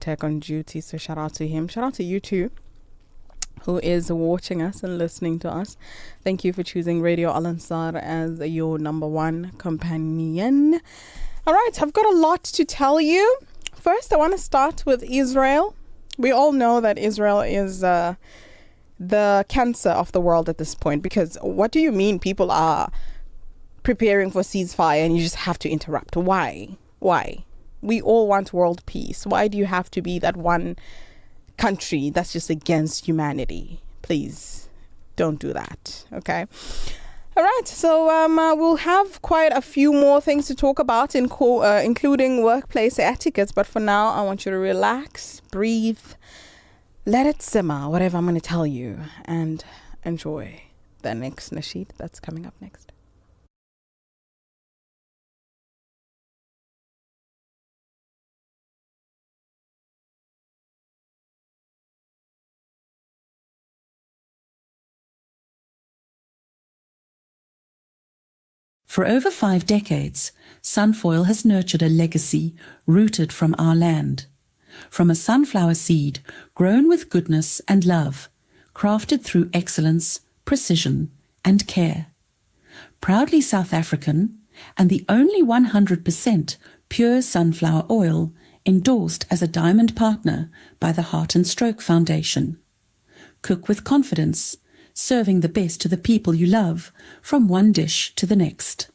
tech on duty, so shout out to him. Shout out to you too, who is watching us and listening to us. Thank you for choosing Radio Al Ansar as your number one companion. All right, I've got a lot to tell you. First, I want to start with Israel. We all know that Israel is the cancer of the world at this point, because what do you mean people are preparing for ceasefire and you just have to interrupt? Why? We all want world peace. Why do you have to be that one country that's just against humanity? Please don't do that, okay? All right, so we'll have quite a few more things to talk about, including workplace etiquette. But for now, I want you to relax, breathe, let it simmer, whatever I'm going to tell you, and enjoy the next nasheed that's coming up next. For over 5 decades, Sunfoil has nurtured a legacy rooted from our land. From a sunflower seed grown with goodness and love, crafted through excellence, precision, and care. Proudly South African, and the only 100% pure sunflower oil endorsed as a diamond partner by the Heart and Stroke Foundation. Cook with confidence, serving the best to the people you love, from one dish to the next.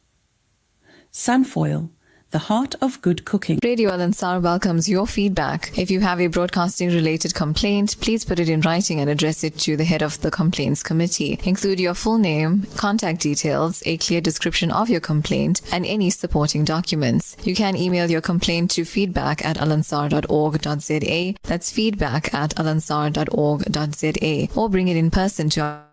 Sunfoil, the heart of good cooking. Radio Al Ansar welcomes your feedback. If you have a broadcasting-related complaint, please put it in writing and address it to the head of the complaints committee. Include your full name, contact details, a clear description of your complaint, and any supporting documents. You can email your complaint to feedback@alansar.org.za. That's feedback@alansar.org.za. Or bring it in person to our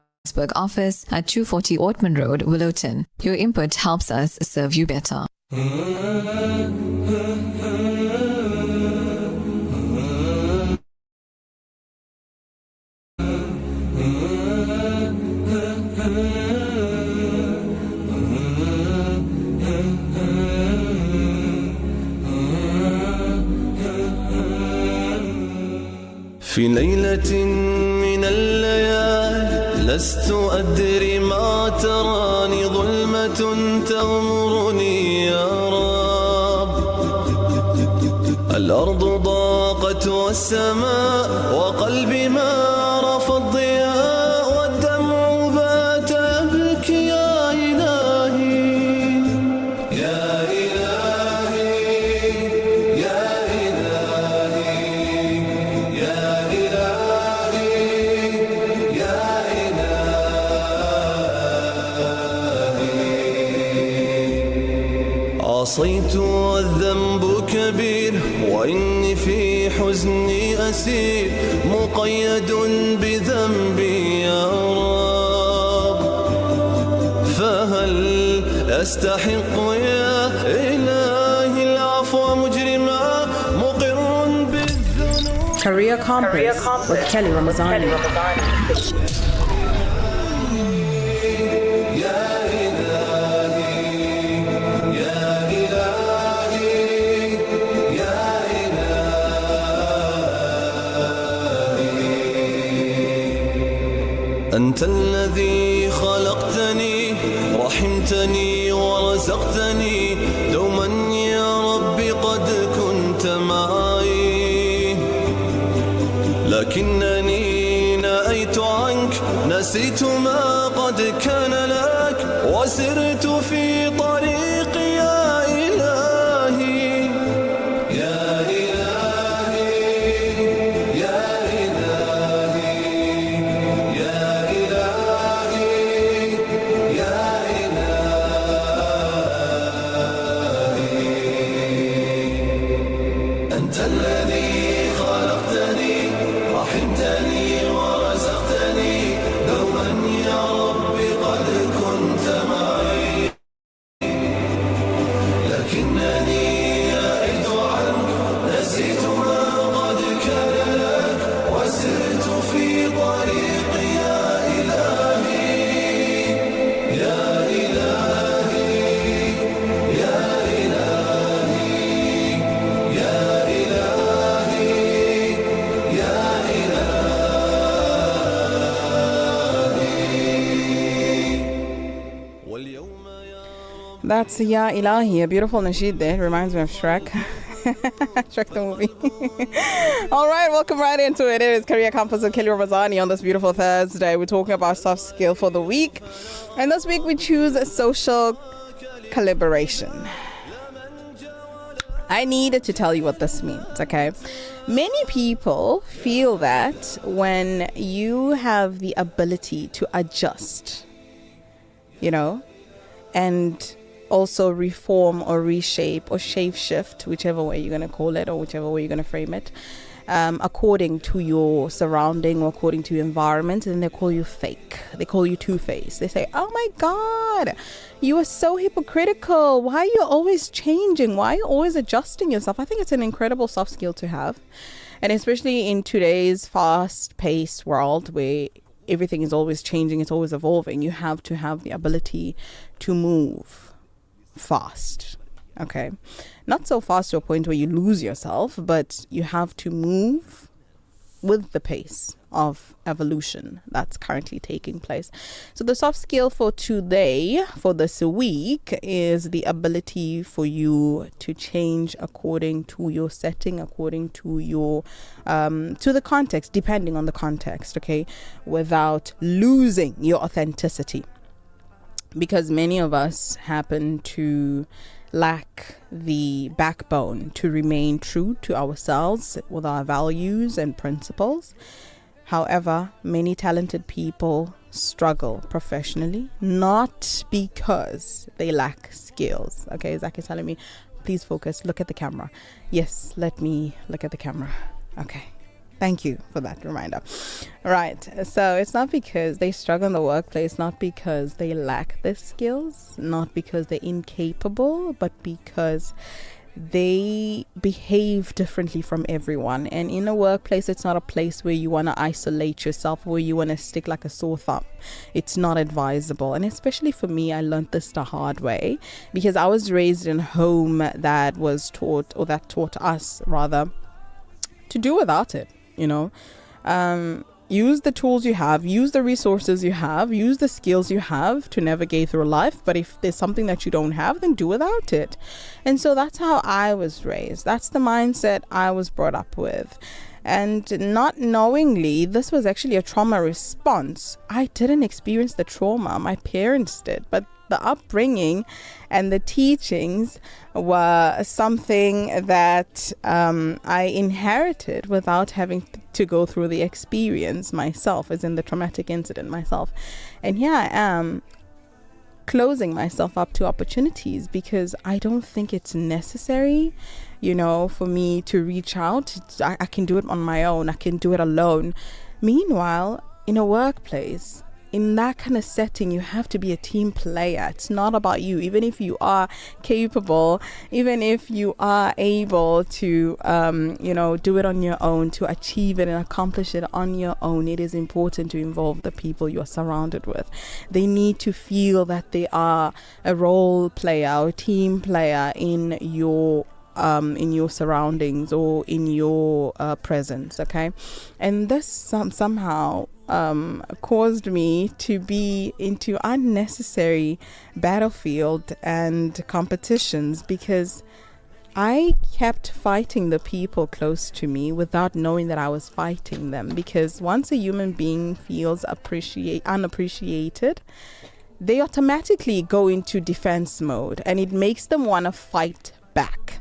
office at 240 Ortman Road, Willowton. Your input helps us serve you better. في ليلة من الليالي لست أدري ما تراني ظلمة تغمرني يا رب الأرض ضاقت والسماء وقلبي ما رفض الضياء والدمع بات يبكي يا إلهي يا إلهي يا إلهي يا إلهي يا إلهي عصيت والذنب كبير وإني في حزني أسير مقيد بذنبي يا رب فهل أستحق يا إلهي العفو مجرما مقر بالذنوب. Career Compass with Kelly Ramazani. أنت الذي خلقتني رحمتني ورزقتني دوما يا ربي قد كنت معي لكنني نأيت عنك نسيت ما قد كان لك وسرت في طريق يا إلهي يا إلهي يا إلهي يا إلهي يا إلهي أنت الذي خلقتني رحمتني ورزقتني دوما يا رب قد كنت معي That's Ya Ilahi, a beautiful nasheed there. Reminds me of Shrek. Shrek the movie. All right, welcome right into it. It is Career Compass with Kelly Ramazani on this beautiful Thursday. We're talking about soft skill for the week. And this week we choose social collaboration. I needed to tell you what this means, okay? Many people feel that when you have the ability to adjust, and also reform or reshape or shape shift, whichever way you're going to call it or whichever way you're going to frame it, according to your surrounding or according to your environment, and they call you fake. They call you two-faced. They say, oh my God, you are so hypocritical. Why are you always changing? Why are you always adjusting yourself? I think it's an incredible soft skill to have. And especially in today's fast-paced world where everything is always changing, it's always evolving, you have to have the ability to move fast. Okay, not so fast to a point where you lose yourself, but you have to move with the pace of evolution that's currently taking place. So the soft skill for today, for this week, is the ability for you to change according to your setting, according to your to the context, depending on the context, okay, without losing your authenticity. Because many of us happen to lack the backbone to remain true to ourselves with our values and principles. However, many talented people struggle professionally, not because they lack skills. Okay, Zach is telling me, please focus, look at the camera. Yes, let me look at the camera. Okay. Thank you for that reminder. Right. So it's not because they struggle in the workplace, not because they lack the skills, not because they're incapable, but because they behave differently from everyone. And in a workplace, it's not a place where you want to isolate yourself, where you want to stick like a sore thumb. It's not advisable. And especially for me, I learned this the hard way because I was raised in a home that was taught, or that taught us rather, to do without it. Use the tools you have, use the resources you have, use the skills you have to navigate through life. But if there's something that you don't have, then do without it. And so that's how I was raised. That's the mindset I was brought up with. And not knowingly, this was actually a trauma response. I didn't experience the trauma, my parents did, but the upbringing and the teachings were something that I inherited without having to go through the experience myself, as in the traumatic incident myself. And here I am, closing myself up to opportunities because I don't think it's necessary, for me to reach out. I can do it on my own. I can do it alone. Meanwhile, in a workplace, in that kind of setting, you have to be a team player. It's not about you. Even if you are capable, even if you are able to, do it on your own, to achieve it and accomplish it on your own, it is important to involve the people you are surrounded with. They need to feel that they are a role player or team player in your surroundings or in your presence. Okay, and this somehow caused me to be into unnecessary battlefield and competitions because I kept fighting the people close to me without knowing that I was fighting them. Because once a human being feels unappreciated, they automatically go into defense mode, and it makes them want to fight back.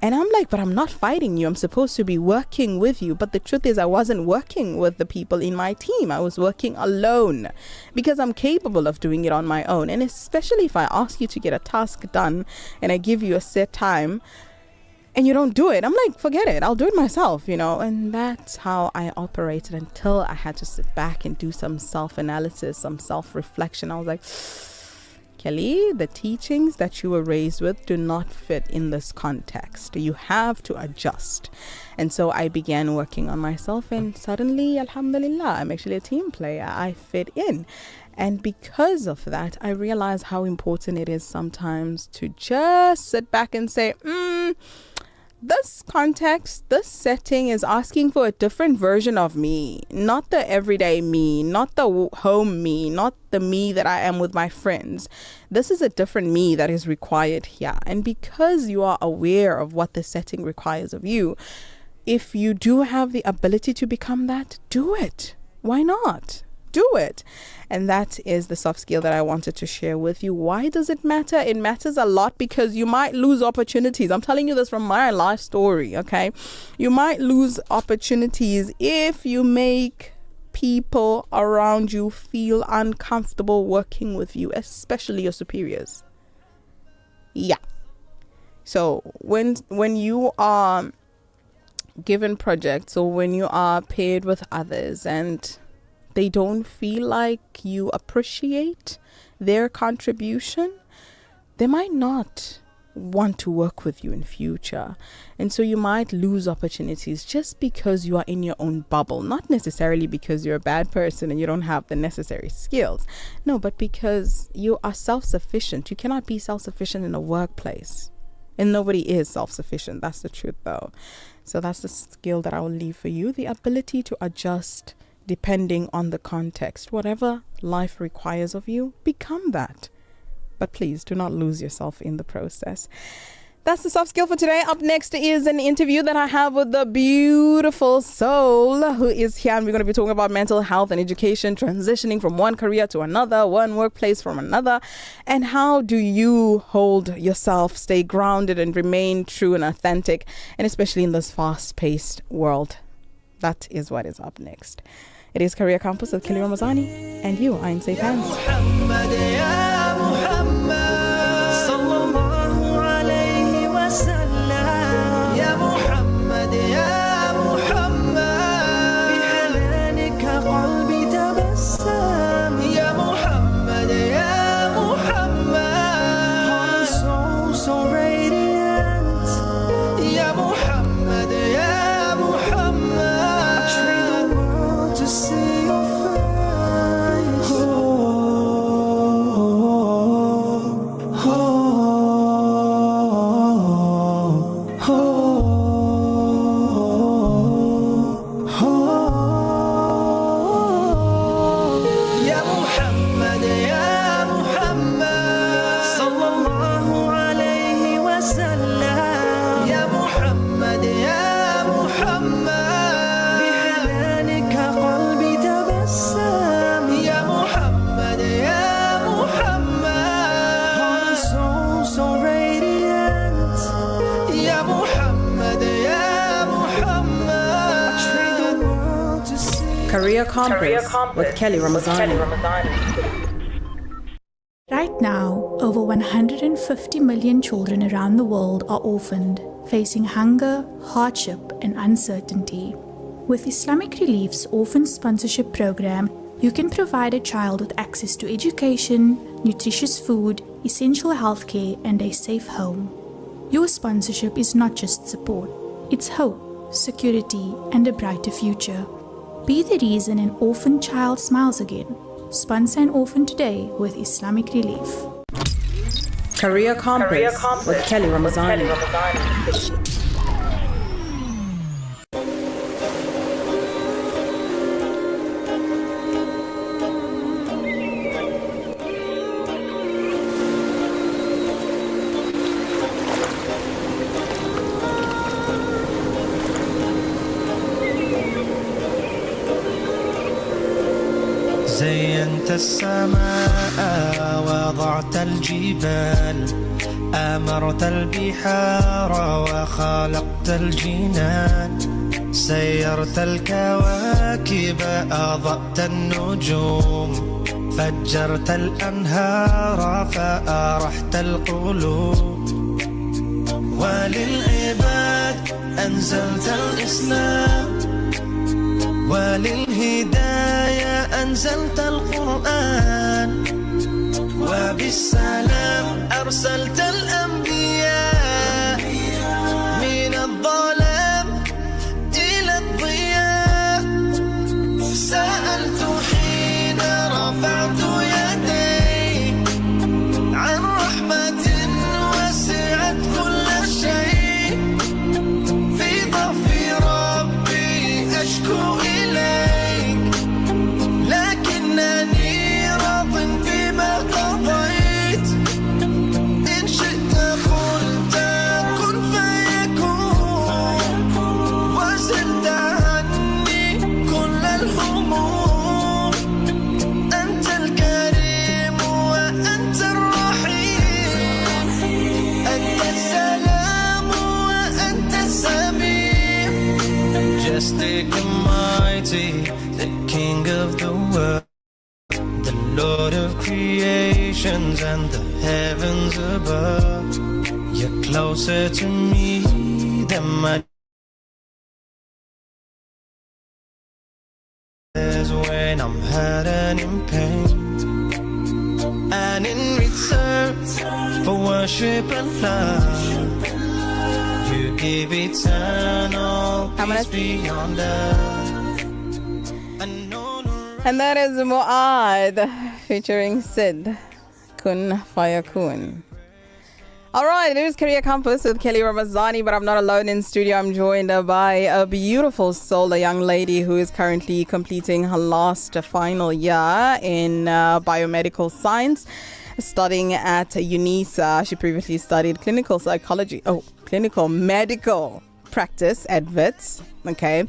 And I'm like, but I'm not fighting you. I'm supposed to be working with you. But the truth is, I wasn't working with the people in my team. I was working alone because I'm capable of doing it on my own. And especially if I ask you to get a task done and I give you a set time and you don't do it, I'm like, forget it. I'll do it myself, And that's how I operated until I had to sit back and do some self-analysis, some self-reflection. I was like, Kelly, the teachings that you were raised with do not fit in this context. You have to adjust. And so I began working on myself, and suddenly, alhamdulillah, I'm actually a team player. I fit in. And because of that, I realized how important it is sometimes to just sit back and say, this context, this setting is asking for a different version of me, not the everyday me, not the home me, not the me that I am with my friends. This is a different me that is required here. And because you are aware of what the setting requires of you, if you do have the ability to become that, do it. Why not? Do it. And that is the soft skill that I wanted to share with you. Why does it matter? It matters a lot because you might lose opportunities. I'm telling you this from my life story, okay? You might lose opportunities if you make people around you feel uncomfortable working with you, especially your superiors. Yeah. So when you are given projects or when you are paired with others and they don't feel like you appreciate their contribution, they might not want to work with you in future. And so you might lose opportunities just because you are in your own bubble, not necessarily because you're a bad person and you don't have the necessary skills. No, but because you are self-sufficient. You cannot be self-sufficient in a workplace. And nobody is self-sufficient. That's the truth though. So that's the skill that I will leave for you. The ability to adjust depending on the context. Whatever life requires of you, become that. But please do not lose yourself in the process. That's the soft skill for today. Up next is an interview that I have with the beautiful soul who is here. And we're going to be talking about mental health and education, transitioning from one career to another, one workplace from another. And how do you hold yourself, stay grounded and remain true and authentic, and especially in this fast-paced world. That is what is up next. It is Career Campus with Kelly Ramazani, and you are in safe hands. Career Compass with Kelly Ramazani. Right now, over 150 million children around the world are orphaned, facing hunger, hardship, and uncertainty. With Islamic Relief's Orphan Sponsorship Program, you can provide a child with access to education, nutritious food, essential healthcare, and a safe home. Your sponsorship is not just support, it's hope, security, and a brighter future. Be the reason an orphan child smiles again. Sponsor an orphan today with Islamic Relief. Career Compass with Kelly Ramazani. زينت السماء وضعت الجبال أمرت البحار وخلقت الجنان سيرت الكواكب أضأت النجوم فجرت الأنهار فأرحت القلوب وللعباد أنزلت الإسلام وللهداية أنزلت القرآن وبالسلام أرسلت الأنبياء من الظلام إلى الضياء سألت حين رفعت يدي عن رحمة وسعت كل شيء majestic and mighty, the King of the world, the Lord of creations and the heavens above. You're closer to me than my when I'm hurt and in pain. And in return for worship and love, you give eternal peace beyond earth. And that is Mu'ad featuring Sid, Kun Fayakun. All right, it is Career Compass with Kelly Ramazani, but I'm not alone in studio. I'm joined by a beautiful soul, a young lady who is currently completing her last final year in biomedical science, studying at UNISA. She previously studied clinical medical practice at WITS, okay,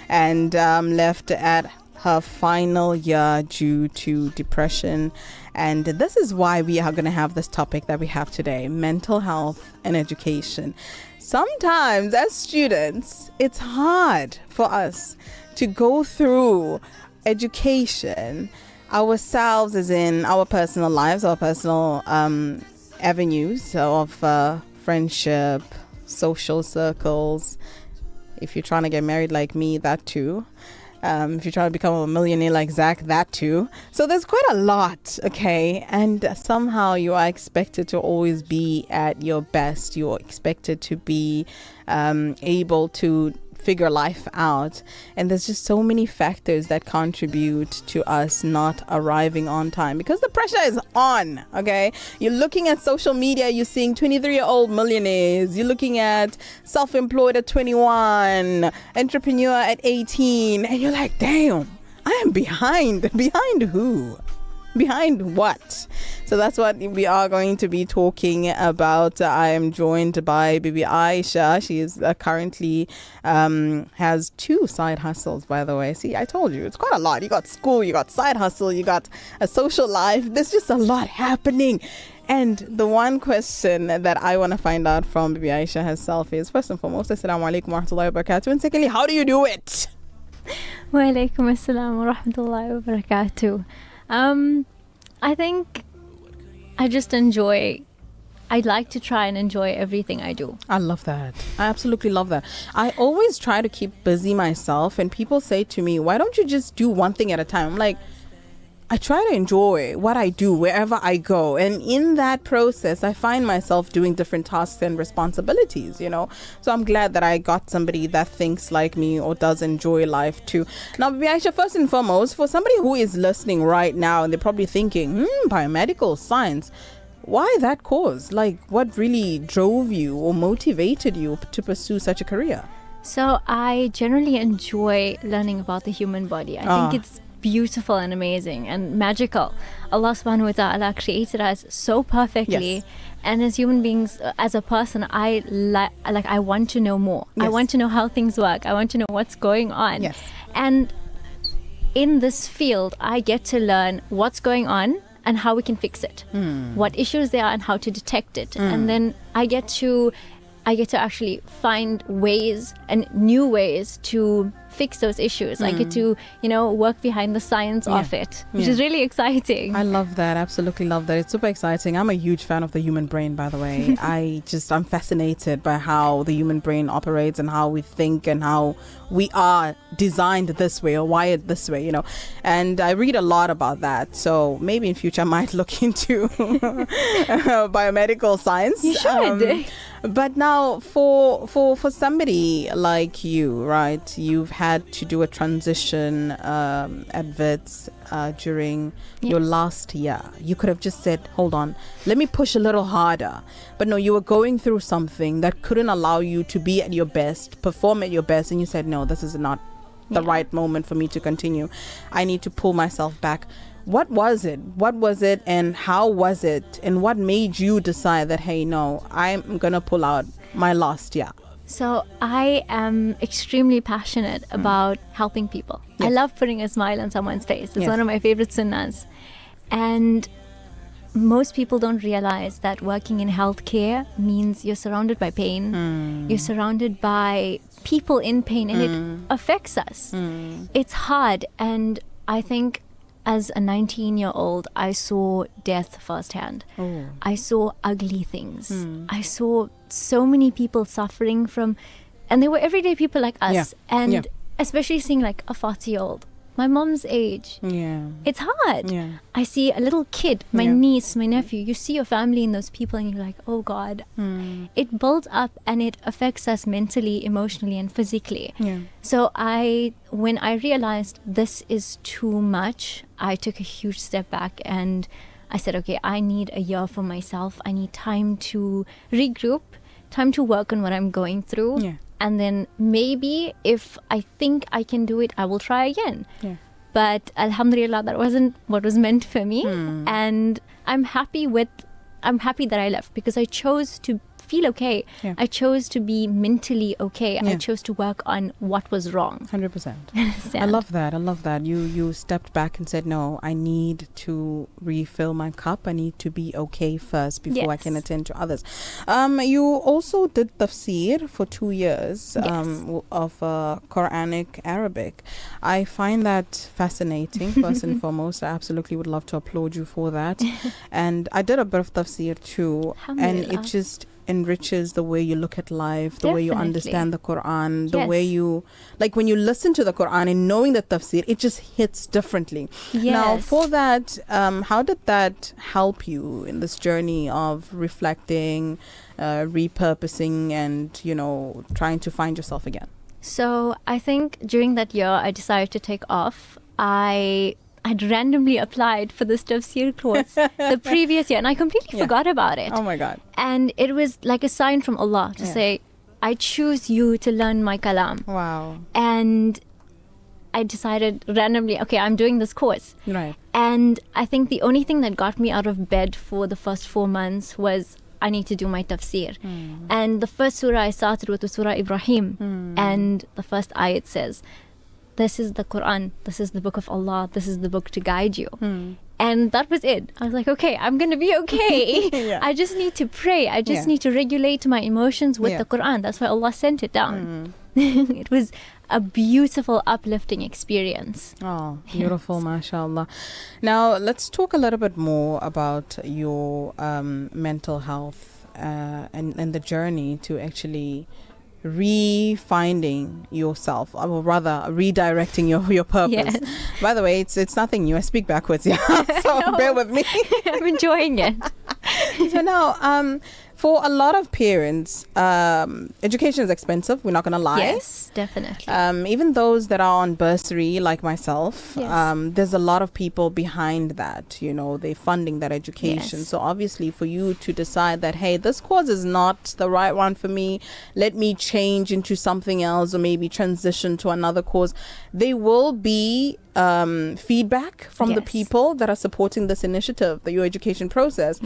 and left at her final year due to depression. And this is why we are going to have this topic that we have today, mental health and education. Sometimes as students, it's hard for us to go through education ourselves, as in our personal lives, our personal avenues of friendship, social circles. If you're trying to get married like me, that too. If you're trying to become a millionaire like Zach, that too. So there's quite a lot, okay? And somehow you are expected to always be at your best. You're expected to be able to figure life out. And there's just so many factors that contribute to us not arriving on time because the pressure is on, okay? You're looking at social media, you're seeing 23-year-old millionaires. You're looking at self-employed at 21, entrepreneur at 18. And you're like, damn, I am behind. Behind who? Behind what? So that's what we are going to be talking about. I am joined by Bibi Aisha. She is currently has 2 side hustles, by the way. See, I told you, it's quite a lot. You got school, you got side hustle, you got a social life. There's just a lot happening. And the one question that I want to find out from Bibi Aisha herself is, first and foremost, Assalamu alaikum wa rahmatullahi wa barakatuh. And secondly, how do you do it? Wa alaikum assalam wa rahmatullahi wa barakatuh. I think I just I'd like to try and enjoy everything I do. I love that. I absolutely love that. I always try to keep busy myself, and people say to me, why don't you just do one thing at a time? I'm like, I try to enjoy what I do wherever I go. And in that process, I find myself doing different tasks and responsibilities, you know. So I'm glad that I got somebody that thinks like me or does enjoy life too. Now, Aisha, first and foremost, for somebody who is listening right now and they're probably thinking, biomedical science, why that course? Like, what really drove you or motivated you to pursue such a career? So I generally enjoy learning about the human body. I think it's beautiful and amazing and magical. Allah subhanahu wa ta'ala created us so perfectly. Yes. And as human beings, as a person, I want to know more. Yes. I want to know how things work. I want to know what's going on. Yes. And in this field, I get to learn what's going on and how we can fix it, what issues there are and how to detect it. And then I get to actually find ways and new ways to fix those issues. I get to, work behind the science of it, which is really exciting. I love that. Absolutely love that. It's super exciting. I'm a huge fan of the human brain, by the way. I'm fascinated by how the human brain operates and how we think and how we are designed this way or wired this way, And I read a lot about that. So maybe in future I might look into biomedical science. You should. But now for somebody like you, right, you've had to do a transition at WITS during your last year. You could have just said, hold on, let me push a little harder. But no, you were going through something that couldn't allow you to be at your best, perform at your best. And you said, no, this is not the right moment for me to continue. I need to pull myself back. What was it? And how was it? And what made you decide that, hey, no, I'm going to pull out my last year? So I am extremely passionate about helping people. Yes. I love putting a smile on someone's face. It's one of my favorite sunnahs. And most people don't realize that working in healthcare means you're surrounded by pain. You're surrounded by people in pain, and it affects us. It's hard. And I think as a 19-year-old, I saw death firsthand. I saw ugly things. I saw so many people suffering from, and they were everyday people like us. And especially seeing like a 40-year-old, my mom's age. It's hard. I see a little kid, my niece, my nephew. You see your family and those people, and you're like, oh God. It builds up, and it affects us mentally, emotionally, and physically. So when I realized this is too much, I took a huge step back, and I said, okay, I need a year for myself. I need time to regroup, time to work on what I'm going through. And then maybe if I think I can do it, I will try again. But alhamdulillah, that wasn't what was meant for me. And I'm happy that I left, because I chose to feel okay. I chose to be mentally okay. I chose to work on what was wrong. 100%. I love that. You stepped back and said, no, I need to refill my cup. I need to be okay first before I can attend to others. You also did tafsir for 2 years of Quranic Arabic. I find that fascinating, first and foremost. I absolutely would love to applaud you for that. And I did a bit of tafsir too, and it just enriches the way you look at life, the way you understand the Quran, the way you, like when you listen to the Quran and knowing the tafsir, it just hits differently. Now for that, how did that help you in this journey of reflecting, repurposing, and trying to find yourself again? So I think during that year I decided to take off. I'd randomly applied for this tafsir course the previous year, and I completely forgot about it. Oh my God. And it was like a sign from Allah to say, I choose you to learn my kalam. Wow. And I decided randomly, okay, I'm doing this course. Right. And I think the only thing that got me out of bed for the first 4 months was I need to do my tafsir. And the first surah I started with was Surah Ibrahim. And the first ayat says, this is the Quran, this is the book of Allah, this is the book to guide you. And that was it. I was like, okay, I'm going to be okay. I just need to pray. I just need to regulate my emotions with the Quran. That's why Allah sent it down. It was a beautiful, uplifting experience. Oh, beautiful, mashallah. Now, let's talk a little bit more about your mental health and the journey to actually re-finding yourself, or rather redirecting your purpose. By the way, it's nothing new. I speak backwards, so bear with me. I'm enjoying it. So now, for a lot of parents, education is expensive. We're not going to lie. Yes, definitely. Even those that are on bursary, like myself, there's a lot of people behind that. They're funding that education. So obviously, for you to decide that, hey, this course is not the right one for me, let me change into something else, or maybe transition to another course. There will be feedback from the people that are supporting this initiative, your education process.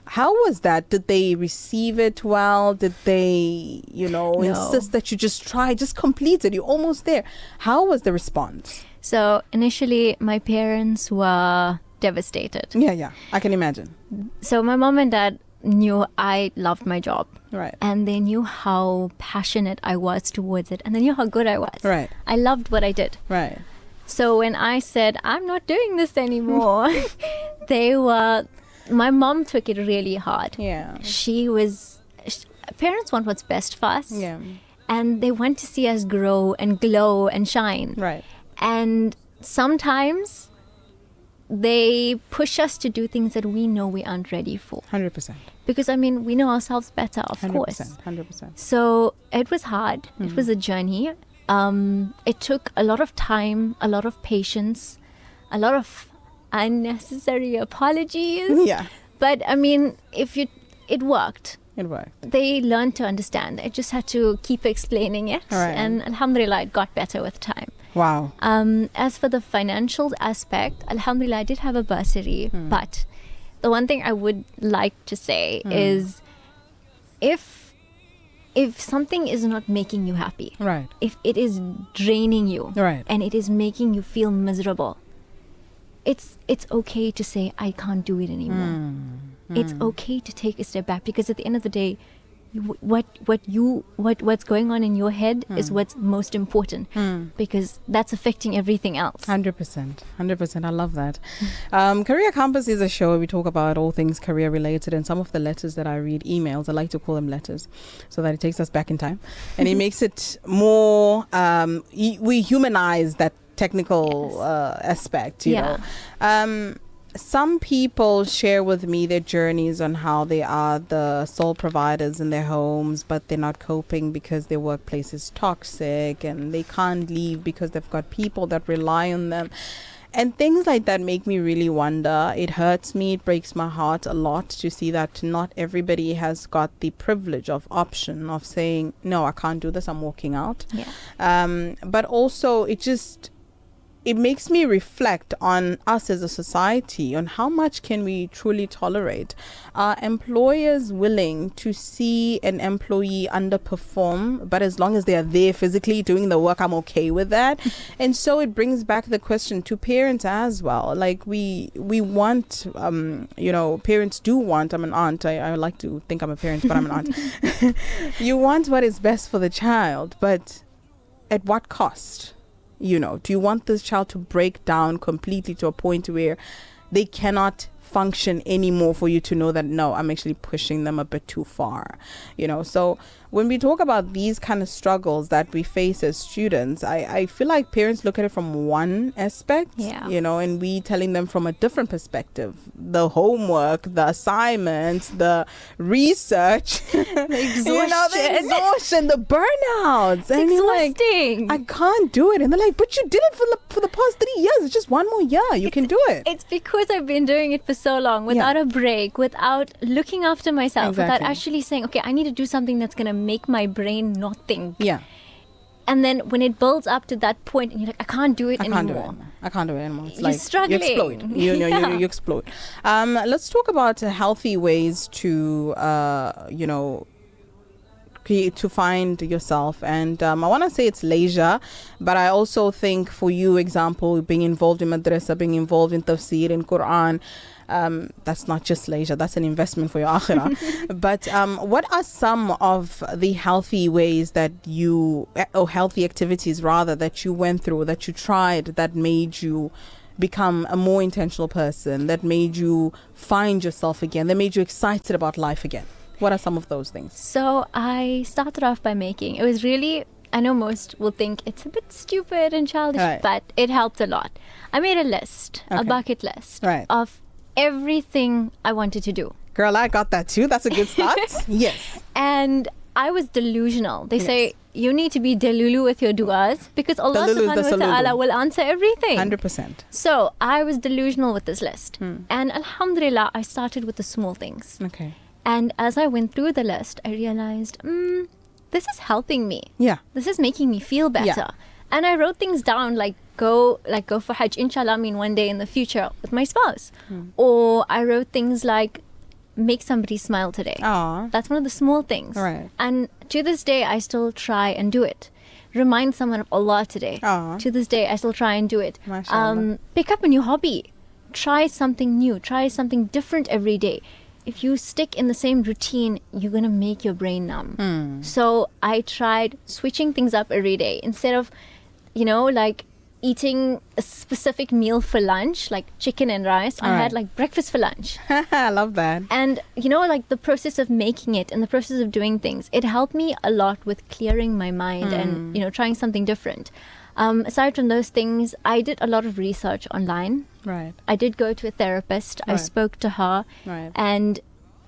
How was that? Did they receive it well? Did they, insist that you just try, just complete it? You're almost there. How was the response? So initially, my parents were devastated. Yeah, I can imagine. So my mom and dad knew I loved my job. Right. And they knew how passionate I was towards it. And they knew how good I was. Right. I loved what I did. Right. So when I said, I'm not doing this anymore, my mom took it really hard. Yeah. Parents want what's best for us. Yeah. And they want to see us grow and glow and shine. Right. And sometimes they push us to do things that we know we aren't ready for. 100%. Because, we know ourselves better, of 100%, course. 100%. So it was hard. It was a journey. It took a lot of time, a lot of patience, a lot of unnecessary apologies. Yeah. But it worked. It worked. They learned to understand. I just had to keep explaining it. Right. And alhamdulillah, it got better with time. Wow. As for the financial aspect, alhamdulillah, I did have a bursary. But the one thing I would like to say is if something is not making you happy, right, if it is draining you, right, and it is making you feel miserable, it's okay to say I can't do it anymore. It's okay to take a step back, because at the end of the day, what's going on in your head is what's most important, because that's affecting everything else. 100%. I love that. Career Compass is a show where we talk about all things career related, and some of the letters that I read, emails, I like to call them letters, so that it takes us back in time, and it makes it more, we humanize that technical aspect, you know. Some people share with me their journeys on how they are the sole providers in their homes, but they're not coping because their workplace is toxic and they can't leave because they've got people that rely on them. And things like that make me really wonder. It hurts me. It breaks my heart a lot to see that not everybody has got the privilege of option of saying, no, I can't do this, I'm walking out. But also it makes me reflect on us as a society, on how much can we truly tolerate. Are employers willing to see an employee underperform, but as long as they are there physically doing the work, I'm okay with that? And so it brings back the question to parents as well. Like we want, parents do want, I'm an aunt, I like to think I'm a parent, but I'm an aunt. You want what is best for the child, but at what cost? Do you want this child to break down completely to a point where they cannot function anymore for you to know that, no, I'm actually pushing them a bit too far? So when we talk about these kind of struggles that we face as students, I feel like parents look at it from one aspect, and we telling them from a different perspective. The homework, the assignments, the research, the exhaustion, the burnouts. It's exhausting. I can't do it. And they're like, but you did it for the past 3 years. It's just one more year. You can do it. It's because I've been doing it for so long, without a break, without looking after myself, without actually saying, okay, I need to do something that's going to make my brain not think. And then when it builds up to that point and you're like, I can't do it anymore. I can't do it anymore. It's you're like struggling. You explode. You explode. Let's talk about healthy ways to to find yourself. And I want to say it's leisure, but I also think for you, example, being involved in madrasa, being involved in tafsir, in Quran, that's not just leisure, that's an investment for your akhirah. But what are some of the healthy ways that healthy activities rather, that you went through, that you tried, that made you become a more intentional person, that made you find yourself again, that made you excited about life again? What are some of those things? So I started off by making, it was really, I know most will think it's a bit stupid and childish, but it helped a lot. I made a list, a bucket list of everything I wanted to do. Girl, I got that too. That's a good start. Yes. And I was delusional. They say you need to be delulu with your du'as, because Allah subhanahu wa ta'ala will answer everything. 100%. So I was delusional with this list. And alhamdulillah, I started with the small things. Okay. And as I went through the list, I realized, this is helping me. Yeah. This is making me feel better. Yeah. And I wrote things down like go for Hajj, inshallah, one day in the future with my spouse. Or I wrote things like make somebody smile today. Aww. That's one of the small things. Right. And to this day, I still try and do it. Remind someone of Allah today. Aww. To this day, I still try and do it. MashaAllah. Pick up a new hobby. Try something new. Try something different every day. If you stick in the same routine, you're going to make your brain numb. So I tried switching things up every day. Instead of, like eating a specific meal for lunch, like chicken and rice, I had like breakfast for lunch. I love that. And, like the process of making it and the process of doing things, it helped me a lot with clearing my mind and, trying something different. Aside from those things, I did a lot of research online. Right. I did go to a therapist. I spoke to her. Right. And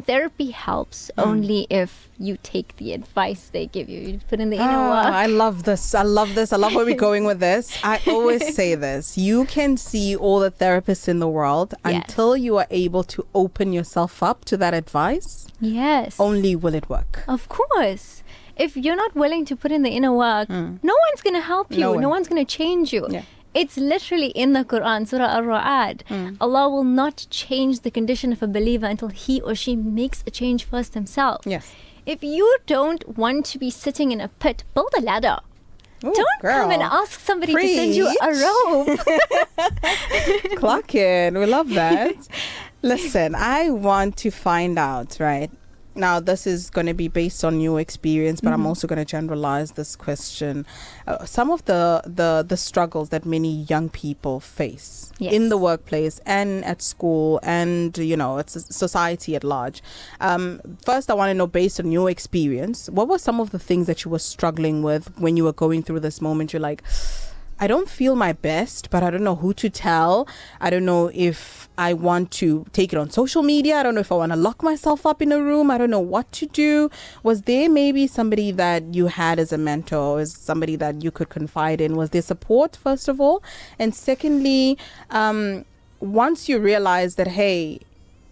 therapy helps only if you take the advice they give you. You put in the inner work. I love this. I love where we're going with this. I always say this. You can see all the therapists in the world until you are able to open yourself up to that advice. Yes. Only will it work. Of course. If you're not willing to put in the inner work, no one's going to help you. No one's going to change you. Yeah. It's literally in the Quran, Surah Al-Ra'ad. Allah will not change the condition of a believer until he or she makes a change first himself. Yes. If you don't want to be sitting in a pit, build a ladder. Ooh, Don't come and ask somebody to send you a robe. Clock in. We love that. Listen, I want to find out, right? Now, this is going to be based on your experience, but I'm also going to generalize this question. Some of the struggles that many young people face in the workplace and at school and, it's society at large. First, I want to know, based on your experience, what were some of the things that you were struggling with when you were going through this moment? You're like, I don't feel my best, but I don't know who to tell. I don't know if I want to take it on social media. I don't know if I want to lock myself up in a room. I don't know what to do. Was there maybe somebody that you had as a mentor, as somebody that you could confide in? Was there support, first of all? And secondly, once you realize that, hey,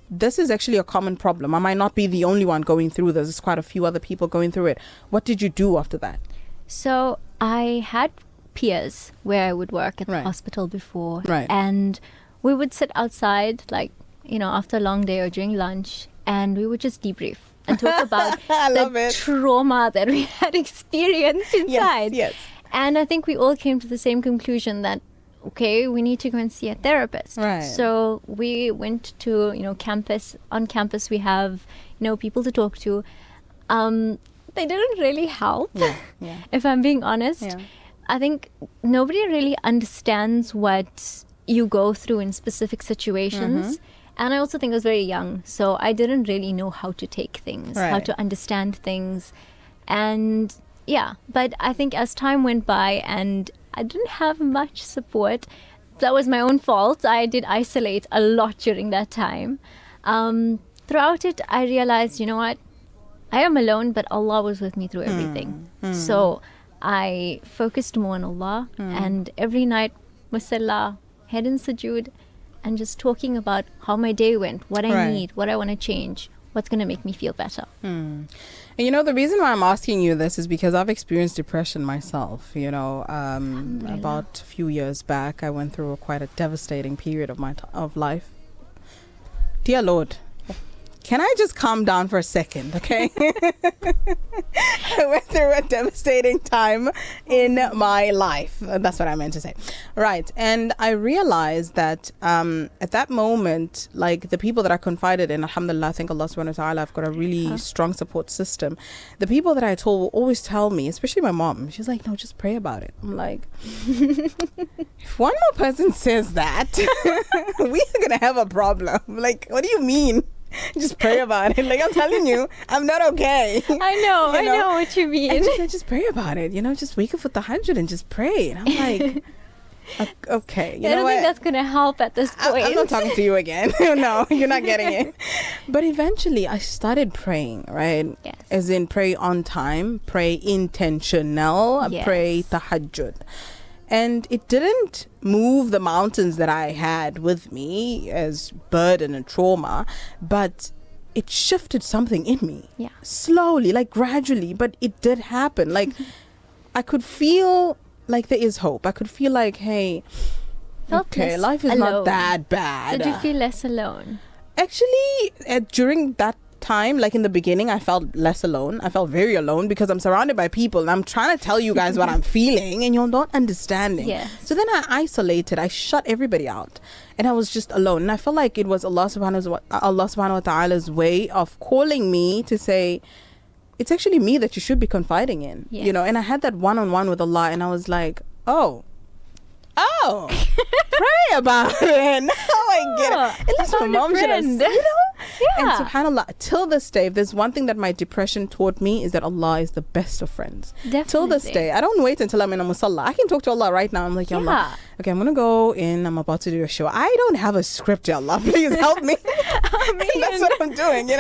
this is actually a common problem, I might not be the only one going through this. There's quite a few other people going through it. What did you do after that? So I had peers where I would work at the hospital before. Right. And we would sit outside, after a long day or during lunch, and we would just debrief and talk about the trauma that we had experienced inside. Yes. And I think we all came to the same conclusion that, okay, we need to go and see a therapist. Right. So we went to, campus. On campus, we have, people to talk to. They didn't really help, if I'm being honest. Yeah. I think nobody really understands what you go through in specific situations. And I also think I was very young, so I didn't really know how to take things, how to understand things. And but I think as time went by and I didn't have much support, that was my own fault. I did isolate a lot during that time. Throughout it, I realized, you know what? I am alone, but Allah was with me through everything. So I focused more on Allah, and every night, musalla, head in sujood, and just talking about how my day went, what I need, what I want to change, what's going to make me feel better. And the reason why I'm asking you this is because I've experienced depression myself. About a few years back, I went through quite a devastating period of my life. Dear Lord, can I just calm down for a second, okay? I went through a devastating time in my life. That's what I meant to say. Right. And I realized that at that moment, like the people that I confided in, alhamdulillah, I think Allah subhanahu wa ta'ala, I've got a really strong support system. The people that I told will always tell me, especially my mom, she's like, no, just pray about it. I'm like, if one more person says that, we're going to have a problem. Like, what do you mean? Just pray about it. Like, I'm telling you, I'm not okay. I know what you mean. And just pray about it. Just wake up with the 100 and just pray. And I'm like, okay. I don't think that's going to help at this point. I'm not talking to you again. No, you're not getting it. But eventually, I started praying, right? Yes. As in pray on time, pray intentional, pray tahajjud. And it didn't move the mountains that I had with me as burden and trauma, but it shifted something in me. Yeah. Slowly, like gradually, but it did happen. Like I could feel like there is hope. I could feel like, hey, okay, life is not that bad. Did you feel less alone? Actually, during that time, like in the beginning, I felt less alone. I felt very alone because I'm surrounded by people and I'm trying to tell you guys what I'm feeling and you're not understanding. Yes. So then I isolated. I shut everybody out and I was just alone. And I felt like it was Allah subhanahu wa ta'ala's way of calling me to say, it's actually me that you should be confiding in. Yes. And I had that one-on-one with Allah and I was like, oh, pray about it. Now I get it. At least my mom should have said, And subhanAllah, till this day, if there's one thing that my depression taught me is that Allah is the best of friends. Definitely. Till this day, I don't wait until I'm in a musalla. I can talk to Allah right now. I'm like, Ya Allah, okay, I'm going to go in. I'm about to do a show. I don't have a script, Ya Allah. Please help me. That's what I'm doing,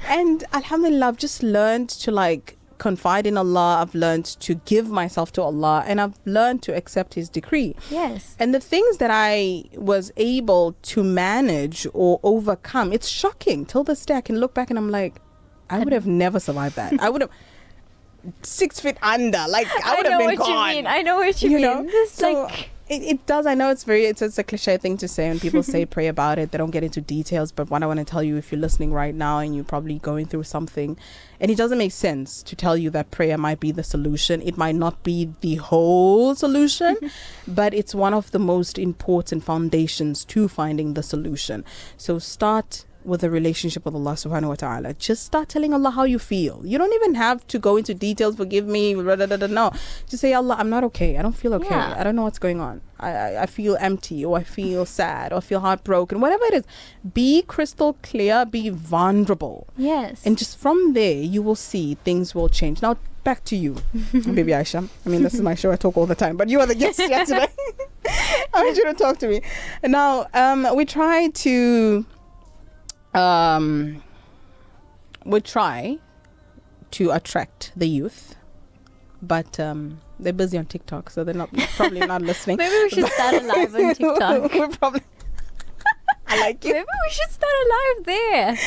And alhamdulillah, I've just learned to confide in Allah. I've learned to give myself to Allah and I've learned to accept His decree. Yes. And the things that I was able to manage or overcome, it's shocking. Till this day I can look back and I'm like, I would have never survived that. I would have 6 feet under, I would have been gone. I know what you mean. So It does. I know it's a cliche thing to say, and people say pray about it. They don't get into details. But what I want to tell you, if you're listening right now and you're probably going through something, and it doesn't make sense to tell you that prayer might be the solution. It might not be the whole solution, but it's one of the most important foundations to finding the solution. So start with a relationship with Allah subhanahu wa ta'ala. Just start telling Allah how you feel. You don't even have to go into details, forgive me, no. Just say, Allah, I'm not okay. I don't feel okay. Yeah. I don't know what's going on. I feel empty, or I feel sad, or I feel heartbroken, whatever it is. Be crystal clear, be vulnerable. Yes. And just from there, you will see things will change. Now, back to you, Baby Aisha. I mean, this is my show. I talk all the time, but you are the guest here today. I want you to talk to me. Now, we try to attract the youth, but they're busy on TikTok, so they're probably not listening. Maybe we should start a live on TikTok. We're probably I like it. Maybe we should start a live there.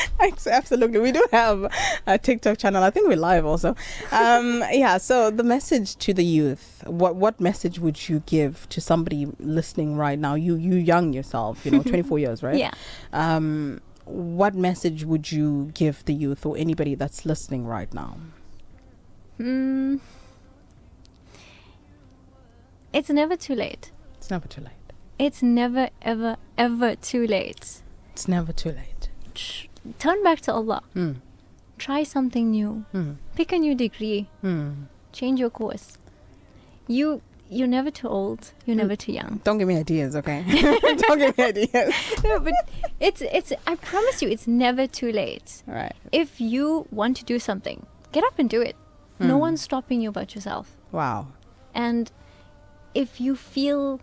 Absolutely. We do have a TikTok channel. I think we're live also. Yeah, so the message to the youth, what message would you give to somebody listening right now? You young yourself, 24 years, right? Yeah. What message would you give the youth or anybody that's listening right now? It's never too late. It's never too late. It's never, ever, ever too late. It's never too late. Turn back to Allah. Try something new. Pick a new degree. Change your course. You're never too old. You're never too young. Don't give me ideas, okay? Don't give me ideas. No, but it's. I promise you, it's never too late. All right. If you want to do something, get up and do it. No one's stopping you but yourself. Wow. And if you feel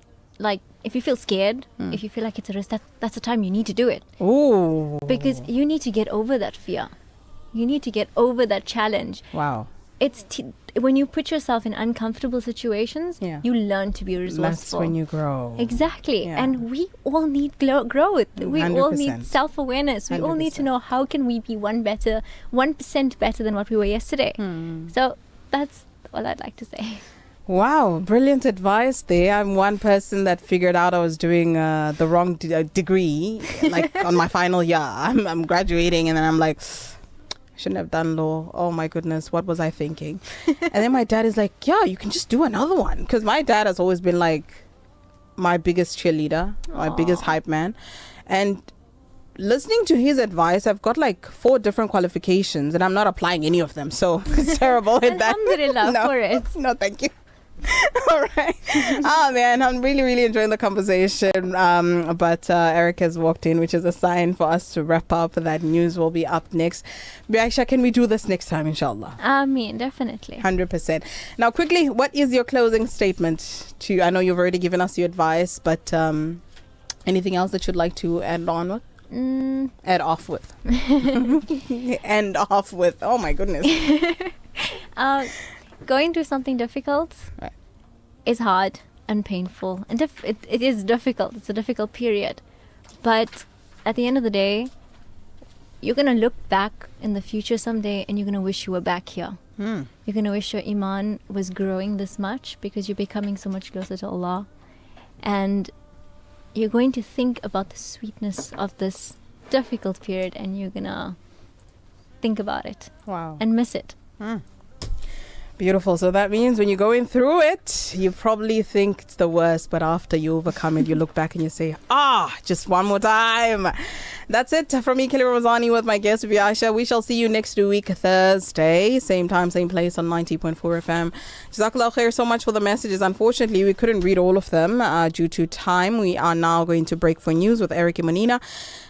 scared, if you feel like it's a risk, that's the time you need to do it. Ooh. Because you need to get over that fear. You need to get over that challenge. Wow. It's when you put yourself in uncomfortable situations, you learn to be resourceful. That's when you grow. Exactly. Yeah. And we all need growth. We 100%. all need self-awareness. We all need to know, how can we be 1% better than what we were yesterday. So that's all I'd like to say. Wow, brilliant advice there. I'm one person that figured out I was doing the wrong degree, like on my final year. I'm graduating, and then I'm like, shouldn't have done law. Oh my goodness, what was I thinking? And then my dad is like, yeah, you can just do another one. Because my dad has always been like my biggest cheerleader, my biggest hype man. And listening to his advice, I've got like 4 different qualifications and I'm not applying any of them. So it's terrible at that. Alhamdulillah for it. No, thank you. All right. Oh man, I'm really, really enjoying the conversation. But Eric has walked in, which is a sign for us to wrap up. That news will be up next. Aisha, can we do this next time, inshallah? Definitely. 100%. Now, quickly, what is your closing statement I know you've already given us your advice, but anything else that you'd like to add on with? Add off with. End off with. Oh my goodness. Going through something difficult is hard and painful, and it is difficult. It's a difficult period, but at the end of the day, you're gonna look back in the future someday, and you're gonna wish you were back here. You're gonna wish your iman was growing this much, because you're becoming so much closer to Allah, and you're going to think about the sweetness of this difficult period, and you're gonna think about it. Wow. And miss it. Beautiful. So that means when you're going through it, you probably think it's the worst, but after you overcome it, you look back and you say, just one more time. That's it from me, Kelly Ramazani, with my guest, Aisha. We shall see you next week, Thursday, same time, same place on 90.4 FM. Jazakallah khair so much for the messages. Unfortunately, we couldn't read all of them due to time. We are now going to break for news with Eric and Manina.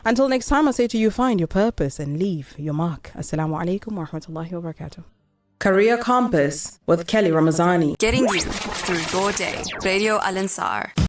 Until next time, I say to you, find your purpose and leave your mark. Assalamu alaikum wa rahmatullahi wa barakatuh. Career Compass with Kelly Ramazani. Getting you through your day. Radio Al Ansar.